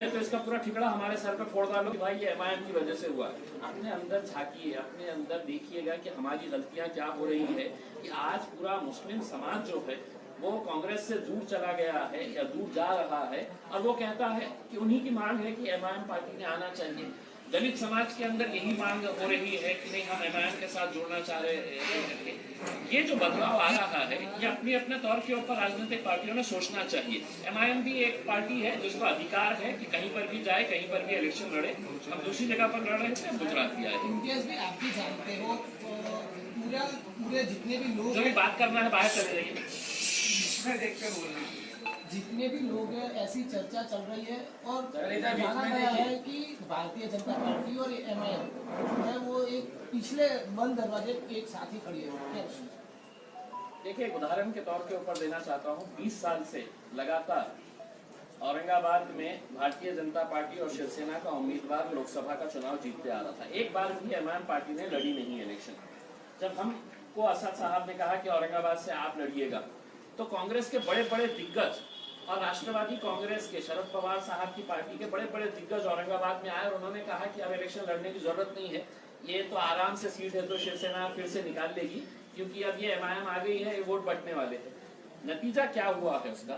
तो इसका पूरा ठिकड़ा हमारे सर पे फोड़ डालो कि भाई ये एमआईएम की वजह से हुआ। अपने अंदर झांकिए, अपने अंदर देखिएगा कि हमारी गलतियां क्या हो रही है कि आज पूरा मुस्लिम समाज जो है वो कांग्रेस से दूर चला गया है या दूर जा रहा है, और वो कहता है कि उन्हीं की मांग है कि एमआईएम पार्टी में आना चाहिए। दलित समाज के अंदर यही मांग हो रही है कि नहीं, हम एमआईएम के साथ जुड़ना चाह रहे हैं। ये जो बदलाव आ रहा है ये अपने अपने तौर के ऊपर राजनीतिक पार्टियों ने सोचना चाहिए। एमआईएम भी एक पार्टी है जिसको अधिकार है कि कहीं पर भी जाए, कहीं पर भी इलेक्शन लड़े। हम दूसरी जगह पर लड़ रहे थे, गुजरात भी आए। इम्तियाज भी आप भी जानते हो, पूरे जितने भी लोग जो भी बात करना है बाहर चले जाइए, देखकर बोलना। जितने भी लोग हैं ऐसी चर्चा चल रही है और जाना गया है कि भारतीय जनता पार्टी और एमआईएम है वो एक पिछले बंद दरवाजे एक साथ ही खड़ी है। देखिए, एक उदाहरण के तौर के ऊपर देना चाहता हूँ। 20 साल से लगातार औरंगाबाद में भारतीय जनता पार्टी और शिवसेना का उम्मीदवार लोकसभा का चुनाव जीतते आ रहा था। एक बार भी एमआईएम पार्टी ने लड़ी नहीं इलेक्शन। जब हमको असद साहब ने कहा कि औरंगाबाद से आप लड़िएगा, तो कांग्रेस के बड़े बड़े दिग्गज और राष्ट्रवादी कांग्रेस के शरद पवार साहब की पार्टी के बड़े बड़े दिग्गज औरंगाबाद में आए और उन्होंने कहा कि अब इलेक्शन लड़ने की जरूरत नहीं है, ये तो आराम से सीट है तो शिवसेना फिर से निकाल लेगी, क्योंकि अब ये एमआईएम आ गई है, ये वोट बंटने वाले हैं। नतीजा क्या हुआ है उसका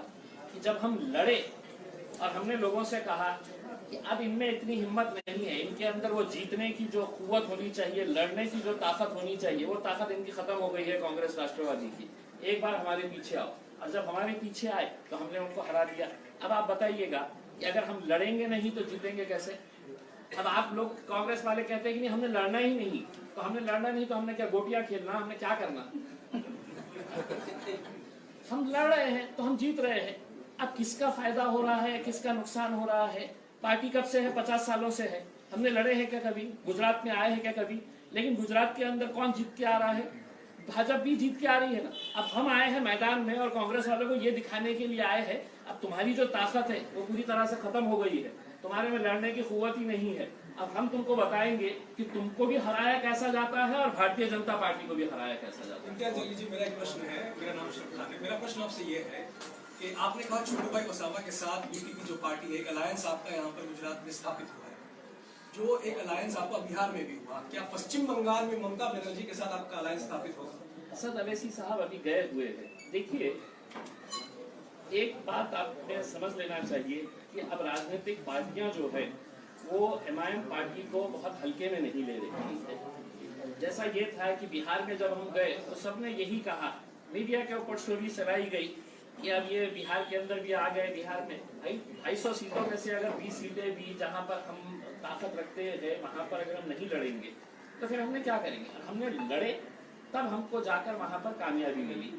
कि जब हम लड़े और हमने लोगों से कहा कि अब इनमें इतनी हिम्मत नहीं है, इनके अंदर वो जीतने की जो कुव्वत होनी चाहिए, लड़ने की जो ताकत होनी चाहिए, वो ताकत इनकी खत्म हो गई है कांग्रेस राष्ट्रवादी की। एक बार हमारे पीछे आओ। और जब हमारे पीछे आए तो हमने उनको हरा दिया। अब आप बताइएगा कि अगर हम लड़ेंगे नहीं तो जीतेंगे कैसे? अब आप लोग कांग्रेस वाले कहते हैं कि नहीं, हमने लड़ना ही नहीं, तो हमने लड़ना नहीं तो हमने क्या गोटियां खेलना, हमने क्या करना? हम लड़ रहे हैं तो हम जीत रहे हैं। अब किसका फायदा हो रहा है, किसका नुकसान हो रहा है? पार्टी कब से है? 50 सालों से है। हमने लड़े हैं क्या कभी? गुजरात में आए हैं क्या कभी? लेकिन गुजरात के अंदर कौन जीत के आ रहा है? भाजपा भी जीत के आ रही है ना। अब हम आए हैं मैदान में और कांग्रेस वालों को ये दिखाने के लिए आए हैं अब तुम्हारी जो ताकत है वो पूरी तरह से खत्म हो गई है, तुम्हारे में लड़ने की कुव्वत ही नहीं है। अब हम तुमको बताएंगे कि तुमको भी हराया कैसा जाता है और भारतीय जनता पार्टी को भी हराया कैसा जाता है। इम्तियाज जलील जी, मेरा एक प्रश्न है। मेरा नाम शरफराज है। मेरा प्रश्न आपसे ये है कि आपने कहा छोटू भाई वसावा के साथ बीटीपी जो पार्टी है, एक अलायंस आपका यहाँ पर गुजरात में स्थापित हुआ है, जो एक अलायंस आपका बिहार में भी हुआ, क्या पश्चिम बंगाल में ममता बनर्जी के साथ आपका अलायंस स्थापित होगा? असद अवैसी साहब अभी गए हुए हैं। देखिए, एक बात आपने समझ लेना चाहिए कि अब राजनीतिक पार्टियां जो है वो एमआईएम पार्टी को बहुत हल्के में नहीं ले रही है। जैसा ये था कि बिहार में जब हम गए तो सबने यही कहा, मीडिया के ऊपर स्टोरी चलाई गई कि अब ये बिहार के अंदर भी आ गए। बिहार में 250 सीटों में से अगर 20 सीटें भी जहां पर हम ताकत रखते हैं वहां पर अगर हम नहीं लड़ेंगे तो फिर हमने क्या करेंगे? हमने लड़े, तब हमको जाकर वहां पर कामयाबी मिली।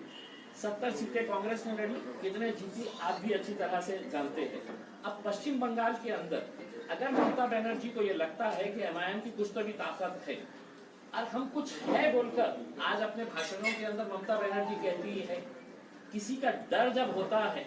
70 सीटें कांग्रेस ने लड़ी, कितने जीती आप भी अच्छी तरह से जानते हैं। अब पश्चिम बंगाल के अंदर अगर ममता बनर्जी को ये लगता है कि एमआईएम की कुछ तो भी ताकत है और हम कुछ है बोलकर आज अपने भाषणों के अंदर ममता बनर्जी कहती है, किसी का डर जब होता है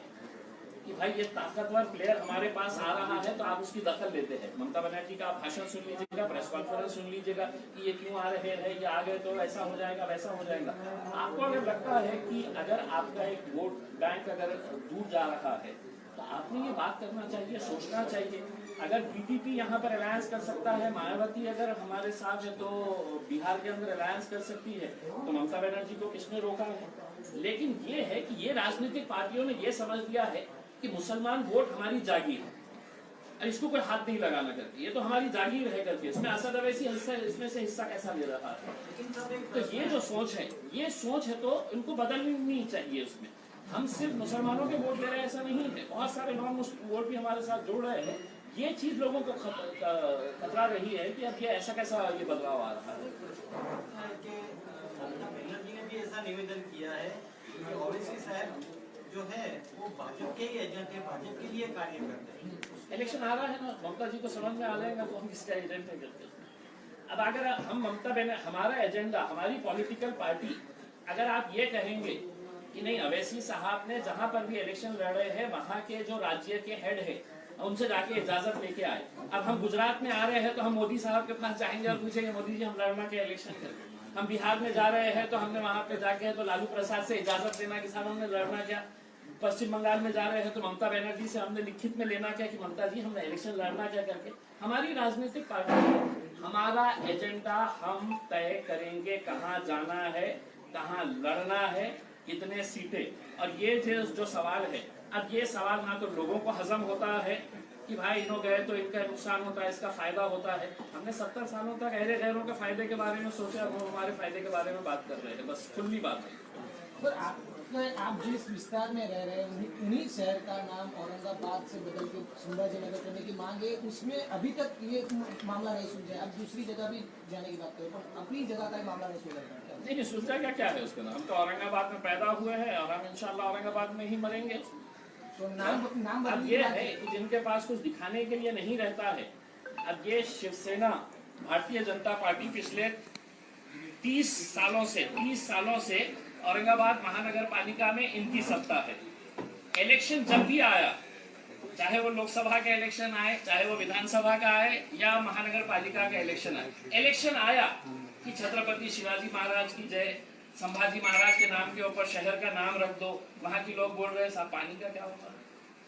कि भाई ये ताकतवर प्लेयर हमारे पास आ रहा है तो आप उसकी दखल लेते हैं। ममता बनर्जी का आप भाषण सुन लीजिएगा, प्रेस कॉन्फ्रेंस सुन लीजिएगा कि ये क्यों आ रहे हैं, ये आ गए तो ऐसा हो जाएगा वैसा हो जाएगा। आपको अगर लगता है कि अगर आपका एक वोट बैंक अगर दूर जा रहा है तो आपने ये बात करना चाहिए, सोचना चाहिए। अगर बीटीपी यहाँ पर अलायंस कर सकता है, मायावती अगर हमारे साथ है तो बिहार के अंदर अलायंस कर सकती है, तो ममता बनर्जी को किसने रोका है? लेकिन ये है कि ये राजनीतिक पार्टियों ने ये समझ लिया है कि मुसलमान वोट हमारी जागीर है और इसको कोई हाथ नहीं लगाना करती, ये तो हमारी जागीर है करके इसमें असद अवैसी इसमें से हिस्सा कैसा ले रहा है? तो ये जो सोच है, ये सोच है तो इनको बदलनी चाहिए। उसमें हम सिर्फ मुसलमानों के वोट ले रहे हैं ऐसा नहीं है, बहुत सारे नॉन मुस्लिम वोट भी हमारे साथ जुड़ रहे हैं। ये चीज लोगों को खतरा रही है कि अब ये ऐसा कैसा ये बदलाव आ रहा है। बनर्जी ने भी ऐसा निवेदन किया है कि ओवैसी साहब जो है वो भाजपा के ही एजेंट है, भाजपा के लिए कार्य करते हैं। इलेक्शन आ रहा है ना, ममता जी को समझ में आ जाएगा तो हम किसका एजेंट है करते हैं। अब अगर हम हमारा एजेंडा, हमारी पॉलिटिकल पार्टी, अगर आप ये कहेंगे कि नहीं अवैसी साहब ने जहां पर भी इलेक्शन लड़े हैं वहां के जो राज्य के हेड है उनसे जाके इजाजत लेके आए। अब हम गुजरात में आ रहे हैं तो हम मोदी साहब के पास जाएंगे और पूछेंगे मोदी जी हम लड़ना क्या इलेक्शन करें? हम बिहार में जा रहे हैं तो हमने वहां पे जाके तो लालू प्रसाद से इजाजत लेना कि साहब हमने लड़ना क्या? पश्चिम बंगाल में जा रहे हैं तो ममता बनर्जी से हमने लिखित में लेना क्या कि ममता जी हमने इलेक्शन लड़ना क्या करके। हमारी राजनीतिक पार्टी हमारा एजेंडा हम तय करेंगे, कहाँ जाना है, कहाँ लड़ना है, कितने सीटें। और ये जो सवाल है, अब ये सवाल ना तो लोगों को हजम होता है कि भाई इन्हों गए तो इनका नुकसान होता है, इसका फायदा होता है। हमने 70 सालों तक अहले गैरों के फायदे के बारे में सोचा, वो हमारे फायदे के बारे में बात कर रहे हैं, बस खुली बात है। पर आप जिस विस्तार में रह रहे हैं उन्हीं शहर का नाम औरंगाबाद से बदल के संभाजीनगर करने की मांग है, उसमें अभी तक ये मामला नहीं सुलझा है। आप दूसरी जगह भी जाने की बात करें पर अपनी जगह का मामला नहीं सुलझा। नहीं सुलझा क्या है उसका, हम तो औरंगाबाद में पैदा हुए हैं और हम इंशाल्लाह औरंगाबाद में ही मरेंगे। तो नाम अब ये है कि जिनके पास कुछ दिखाने के लिए नहीं रहता है, अब ये शिवसेना भारतीय जनता पार्टी पिछले 30 सालों से औरंगाबाद महानगर पालिका में इनकी सत्ता है। इलेक्शन जब भी आया, चाहे वो लोकसभा का इलेक्शन आए, चाहे वो विधानसभा का आए या महानगर पालिका का इलेक्शन आए, इलेक्शन आया कि छत्रपति शिवाजी महाराज की जय, संभाजी महाराज के नाम के ऊपर शहर का नाम रख दो। वहां के लोग बोल रहे हैं साहब पानी का क्या होगा,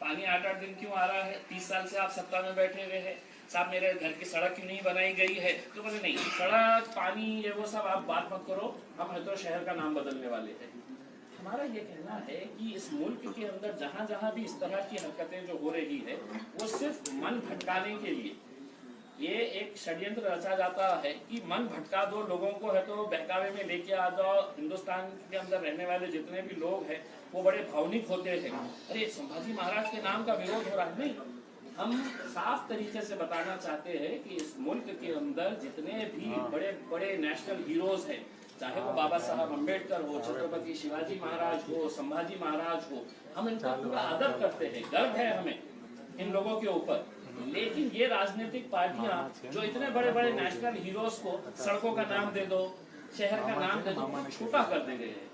पानी 8-8 दिन क्यों आ रहा है, 30 साल से आप सत्ता में बैठे हुए हैं, साहब मेरे घर की सड़क क्यों नहीं बनाई गई है। तो बोले नहीं, सड़क पानी ये वो सब आप बात मत करो, हम तो शहर का नाम बदलने वाले हैं। हमारा ये कहना है कि इस मुल्क के अंदर जहाँ जहाँ भी इस तरह की हरकतें जो हो रही है वो सिर्फ मन भटकाने के लिए ये एक षड्यंत्र रचा जाता है कि मन भटका दो लोगों को, है तो बहकावे में लेके आ जाओ। हिंदुस्तान के अंदर रहने वाले जितने भी लोग हैं वो बड़े भावनिक होते हैं, अरे संभाजी महाराज के नाम का विरोध हो रहा है। नहीं, हम साफ तरीके से बताना चाहते हैं कि इस मुल्क के अंदर जितने भी बड़े बड़े नेशनल हीरोज हैं, चाहे वो बाबा साहब अम्बेडकर हो, छत्रपति शिवाजी महाराज हो, संभाजी महाराज हो, हम इनका पूरा आदर करते हैं, गर्व है हमें इन लोगों के ऊपर। लेकिन ये राजनीतिक पार्टियां जो इतने बड़े बड़े नेशनल हीरोज को सड़कों का नाम दे दो, शहर का नाम दे दो, छोटा कर दे रहे हैं।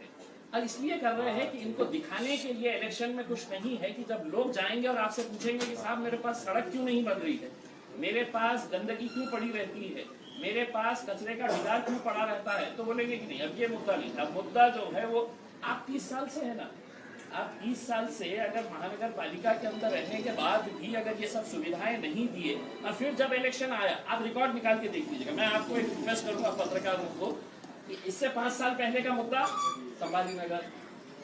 और इसलिए कर रहे हैं कि इनको दिखाने के लिए इलेक्शन में कुछ नहीं है कि जब लोग जाएंगे और आपसे पूछेंगे कि साहब मेरे पास सड़क क्यों नहीं बन रही है, मेरे पास गंदगी क्यों पड़ी रहती है, मेरे पास कचरे का ढिगार क्यों पड़ा रहता है, तो बोलेंगे कि नहीं अब ये मुद्दा नहीं। अब मुद्दा जो है वो आप 30 साल से है ना, आप 30 साल से अगर महानगर पालिका के अंदर रहने के बाद भी अगर ये सब सुविधाएं नहीं दिए और फिर जब इलेक्शन आया, आप रिकॉर्ड निकाल के देख लीजिएगा। मैं आपको एक रिक्वेस्ट करूंगा पत्रकारों को कि इससे 5 साल पहले का मुद्दा संभाजीनगर,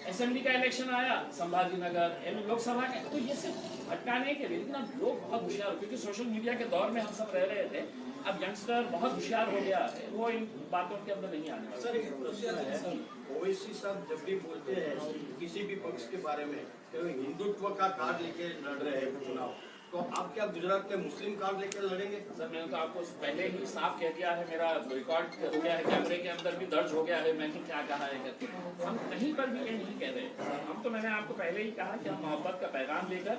असेंबली का इलेक्शन आया संभाजीनगर, लोकसभा का, तो ये सिर्फ भटकाने के लिए। लेकिन अब लोग बहुत होशियार, क्योंकि सोशल मीडिया के दौर में हम सब रह रहे थे, अब यंगस्टर बहुत होशियार हो गया है, वो इन बातों के अंदर नहीं आने वाला। सर एक प्रश्न है, ओवैसी साहब जब भी बोलते हैं किसी भी पक्ष के बारे में तो हिंदुत्व का कार्ड लेके लड़ रहे हैं चुनाव, तो आप क्या गुजरात में मुस्लिम कार्ड लेके लड़ेंगे? सर मैंने तो आपको पहले ही साफ कह दिया है, मेरा रिकॉर्ड हो गया है, कैमरे के अंदर भी दर्ज हो गया है मैंने क्या कहा है करके। हम कहीं पर भी ये नहीं कह रहे, हम तो मैंने आपको पहले ही कहा कि हम मोहब्बत का पैगाम लेकर,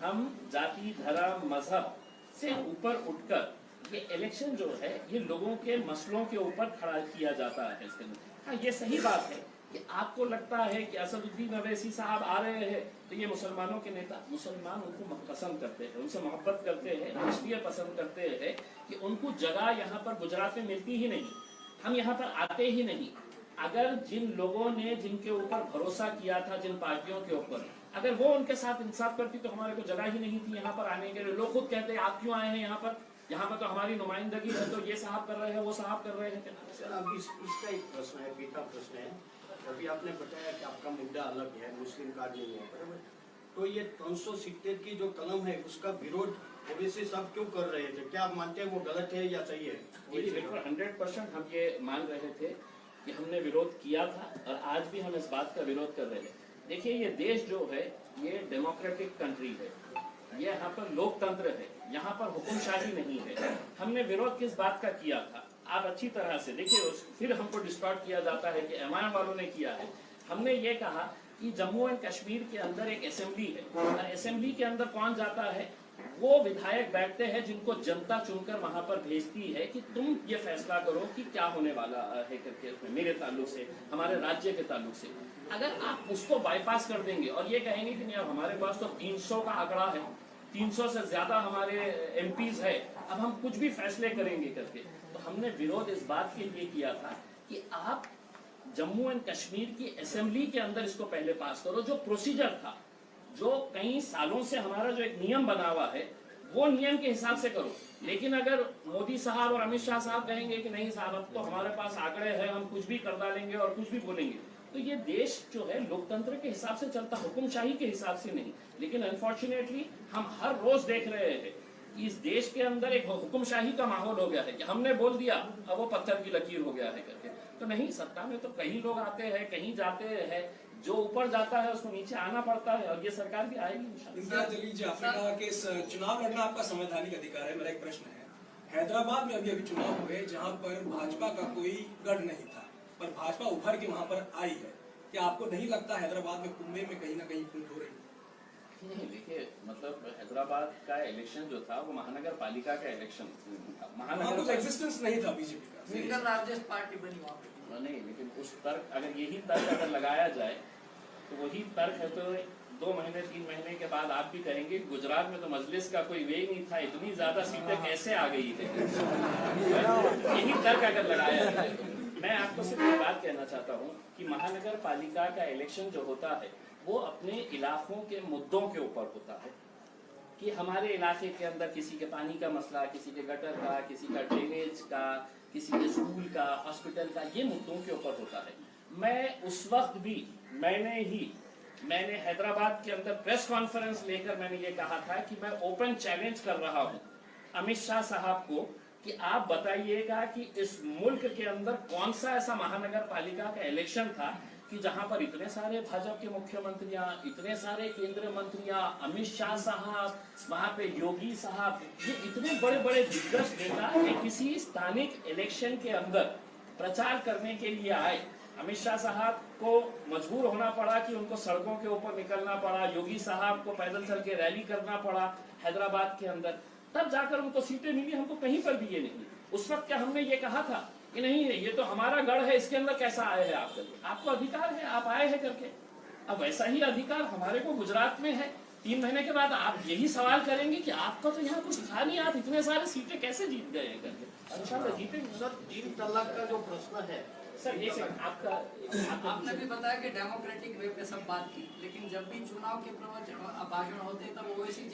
हम जाति धर्म मजहब से ऊपर उठकर ये इलेक्शन जो है ये लोगों के मसलों के ऊपर खड़ा किया जाता है इसके अंदर। हाँ ये सही बात है कि आपको लगता है कि असदुद्दीन अवैसी साहब आ रहे हैं तो ये मुसलमानों के नेता, मुसलमान उनको पसंद करते हैं, उनसे मोहब्बत करते हैं, इसलिए पसंद करते हैं कि उनको जगह यहाँ पर गुजरात में मिलती ही नहीं, हम यहाँ पर आते ही नहीं। अगर जिन लोगों ने जिनके ऊपर भरोसा किया था, जिन पार्टियों के ऊपर, अगर वो उनके साथ इंसाफ करती तो हमारे को जगह ही नहीं थी यहाँ पर आने के लिए। लोग खुद कहते हैं आप क्यों आए हैं यहाँ पर तो हमारी नुमाइंदगी है, तो ये साहब कर रहे हैं, वो साहब कर रहे हैं। सर अब इसका एक प्रश्न है, बेटा प्रश्न है, अभी आपने बताया कि आपका मुद्दा अलग है, मुस्लिम कार्ड नहीं है, बराबर, तो ये 370 की जो कलम है उसका विरोध ओवैसी साहब क्यों कर रहे थे? क्या आप मानते हैं वो गलत है या सही है? बिल्कुल 100% हम ये मान रहे थे कि हमने विरोध किया था और आज भी हम इस बात का विरोध कर रहे हैं। देखिए ये देश जो है ये डेमोक्रेटिक कंट्री है, ये यहाँ पर लोकतंत्र है, यहाँ पर हुकुमशाही नहीं है। हमने विरोध किस बात का किया था आप अच्छी तरह से देखिए, फिर हमको डिस्टॉर्ट किया जाता है कि एमआईएम वालों ने किया है। हमने ये कहा कि जम्मू एंड कश्मीर के अंदर एक असेंबली है और असेंबली के अंदर कौन जाता है, वो विधायक बैठते हैं जिनको जनता चुनकर वहां पर भेजती है कि तुम ये फैसला करो कि क्या होने वाला है करके मेरे ताल्लुक से, हमारे राज्य के ताल्लुक से। अगर आप उसको बाईपास कर देंगे और ये कहेंगे कि नहीं अब हमारे पास तो 300 का आंकड़ा है, 300 से ज्यादा हमारे एमपीज है, अब हम कुछ भी फैसले करेंगे करके, तो हमने विरोध इस बात के लिए किया था कि आप जम्मू एंड कश्मीर की असेंबली के अंदर इसको पहले पास करो। जो प्रोसीजर था जो कई सालों से हमारा जो एक नियम बना हुआ है वो नियम के हिसाब से करो। लेकिन अगर मोदी साहब और अमित शाह साहब कहेंगे कि नहीं साहब अब तो हमारे पास आंकड़े हैं, हम कुछ भी कर डालेंगे और कुछ भी बोलेंगे, तो ये देश जो है लोकतंत्र के हिसाब से चलता, हुकुमशाही के हिसाब से नहीं। लेकिन अनफॉर्चुनेटली हम हर रोज देख रहे हैं कि इस देश के अंदर एक हुकुमशाही का माहौल हो गया है कि हमने बोल दिया अब वो पत्थर की लकीर हो गया है करके। तो नहीं, सत्ता में तो कहीं लोग आते हैं, कहीं जाते हैं, जो ऊपर जाता है उसको नीचे आना पड़ता है, और ये सरकार भी आएगी इंशाल्लाह। इम्तियाज जलील जी, आपने कहा कि इस चुनाव लड़ना आपका संवैधानिक अधिकार है। मेरा एक प्रश्न है, हैदराबाद में अभी चुनाव हुए जहां पर भाजपा का कोई गढ़ नहीं था, पर भाजपा उभर के वहां पर आई है। क्या आपको नहीं लगता हैदराबाद में कुंभे में कहीं ना कहीं फूट हो रही है? नहीं, देखिए मतलब हैदराबाद का इलेक्शन जो था वो महानगर पालिका का इलेक्शन था। वहां कुछ एग्जिस्टेंस नहीं था बीजेपी का, सिंगल लार्जेस्ट पार्टी बनी वहाँ पे। नहीं, लेकिन उस तर्क, अगर यही तर्क अगर लगाया जाए तो वही तर्क है। तो 2 महीने 3 महीने के बाद आप भी कहेंगे गुजरात में तो मजलिस का कोई वे नहीं था, इतनी ज्यादा सीटें कैसे आ गई थी। यही तर्क अगर लगाया जाए तो मैं आपको सिर्फ एक बात कहना चाहता हूँ कि महानगर पालिका का इलेक्शन जो होता है वो अपने इलाकों के मुद्दों के ऊपर होता है कि हमारे इलाके के अंदर किसी के पानी का मसला, किसी के गटर का, किसी का ड्रेनेज का, किसी के स्कूल का, हॉस्पिटल का, ये मुद्दों के ऊपर होता है। मैं उस वक्त भी मैंने हैदराबाद के अंदर प्रेस कॉन्फ्रेंस लेकर मैंने ये कहा था कि मैं ओपन चैलेंज कर रहा हूँ अमित शाह साहब को कि आप बताइएगा कि इस मुल्क के अंदर कौन सा ऐसा महानगर पालिका का इलेक्शन था कि जहां पर इतने सारे भाजपा के मुख्यमंत्रियां, इतने सारे केंद्रीय मंत्रियां, अमित शाह साहब, वहां पे योगी साहब, ये इतने बड़े बड़े दिग्गज नेता किसी स्थानिक इलेक्शन के अंदर प्रचार करने के लिए आए। अमित शाह साहब को मजबूर होना पड़ा कि उनको सड़कों के ऊपर निकलना पड़ा, योगी साहब को पैदल चल के रैली करना पड़ा हैदराबाद के अंदर, तब जाकर उनको सीटें मिली। हमको कहीं पर भी ये नहीं। उस वक्त क्या हमने ये कहा था कि नहीं ये तो हमारा गढ़ है, इसके अंदर कैसा आए हैं आप करके? आपको अधिकार है, आप आए हैं करके। अब वैसा ही अधिकार हमारे को गुजरात में है। 3 महीने के बाद आप यही सवाल करेंगे कि आपका तो यहाँ कुछ था नहीं, आप इतने सारे सीटें कैसे जीत गए हैं करके। अच्छा जीतेंगे सर 3 तलाक का जो प्रश्न है सर, ये आपका आपने भी बताया कि डेमोक्रेटिक वे पे सब बात की, लेकिन जब भी चुनाव के भाषण होते हैं तब ओवैसी